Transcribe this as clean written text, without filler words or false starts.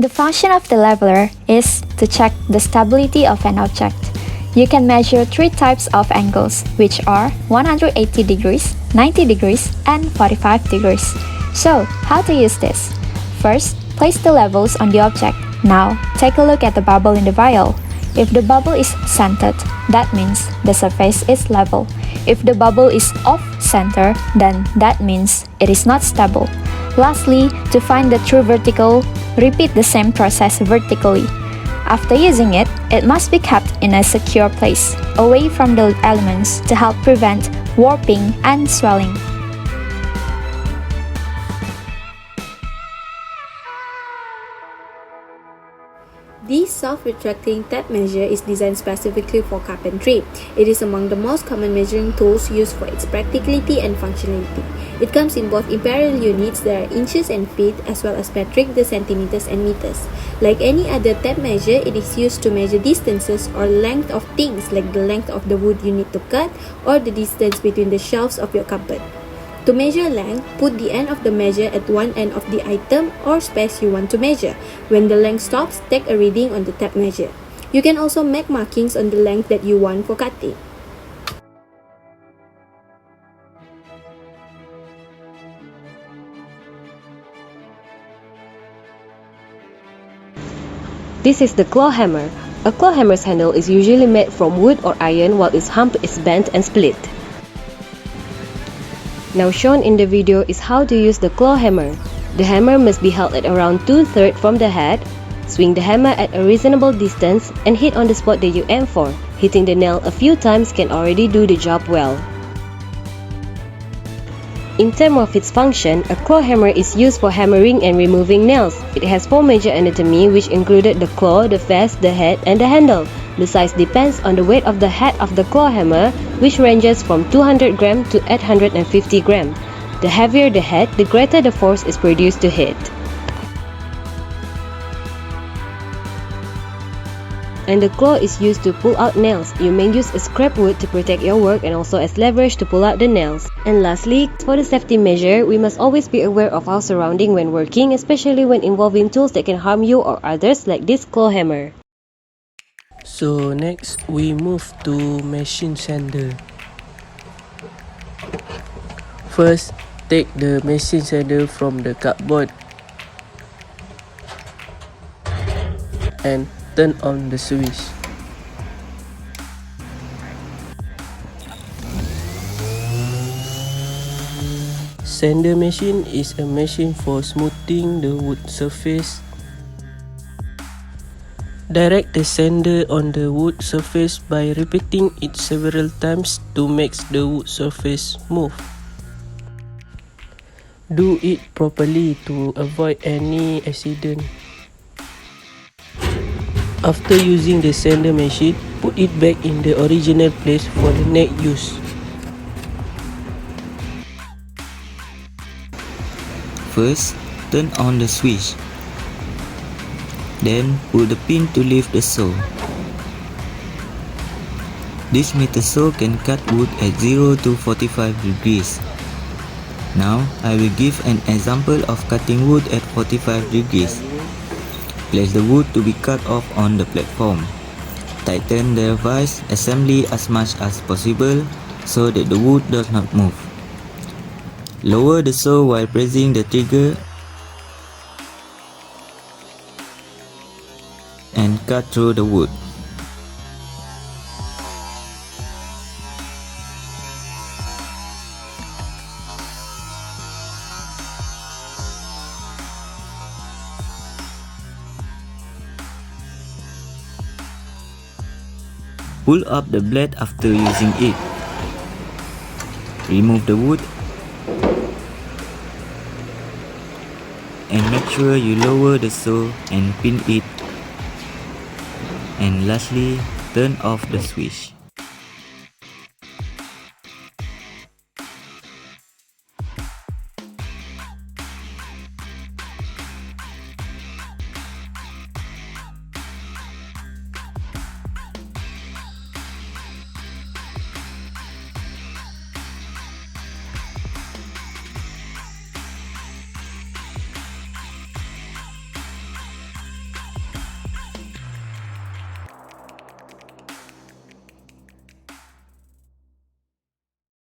The function of the leveler is to check the stability of an object. You can measure three types of angles, which are 180 degrees, 90 degrees, and 45 degrees. So, how to use this? First, place the levels on the object. Now, take a look at the bubble in the vial. If the bubble is centered, that means the surface is level. If the bubble is off-center, then that means it is not stable. Lastly, to find the true vertical, repeat the same process vertically. After using it, it must be kept in a secure place, away from the elements to help prevent warping and swelling. This self-retracting tape measure is designed specifically for carpentry. It is among the most common measuring tools used for its practicality and functionality. It comes in both imperial units that are inches and feet, as well as metric, the centimeters and meters. Like any other tape measure, it is used to measure distances or length of things like the length of the wood you need to cut or the distance between the shelves of your cupboard. To measure length, put the end of the measure at one end of the item or space you want to measure. When the length stops, take a reading on the tape measure. You can also make markings on the length that you want for cutting. This is the claw hammer. A claw hammer's handle is usually made from wood or iron, while its hump is bent and split. Now shown in the video is how to use the claw hammer. The hammer must be held at around 2/3 from the head. Swing the hammer at a reasonable distance and hit on the spot that you aim for. Hitting the nail a few times can already do the job well. In terms of its function, a claw hammer is used for hammering and removing nails. It has 4 major anatomy, which included the claw, the face, the head, and the handle. The size depends on the weight of the head of the claw hammer, which ranges from 200 gram to 850 gram. The heavier the head, the greater the force is produced to hit. And the claw is used to pull out nails. You may use a scrap wood to protect your work and also as leverage to pull out the nails. And lastly, for the safety measure, we must always be aware of our surrounding when working, especially when involving tools that can harm you or others like this claw hammer. So next, we move to machine sander. First, take the machine sander from the cupboard and turn on the switch. Sander machine is a machine for smoothing the wood surface. Direct the sander on the wood surface by repeating it several times to make the wood surface smooth. Do it properly to avoid any accident. After using the sander machine, put it back in the original place for the next use. First, turn on the switch. Then, pull the pin to lift the saw. This mitre saw can cut wood at 0 to 45 degrees. Now, I will give an example of cutting wood at 45 degrees. Place the wood to be cut off on the platform. Tighten the vise assembly as much as possible so that the wood does not move. Lower the saw while pressing the trigger and cut through the wood. Pull up the blade after using it. Remove the wood and make sure you lower the saw and pin it. And lastly, turn off the switch.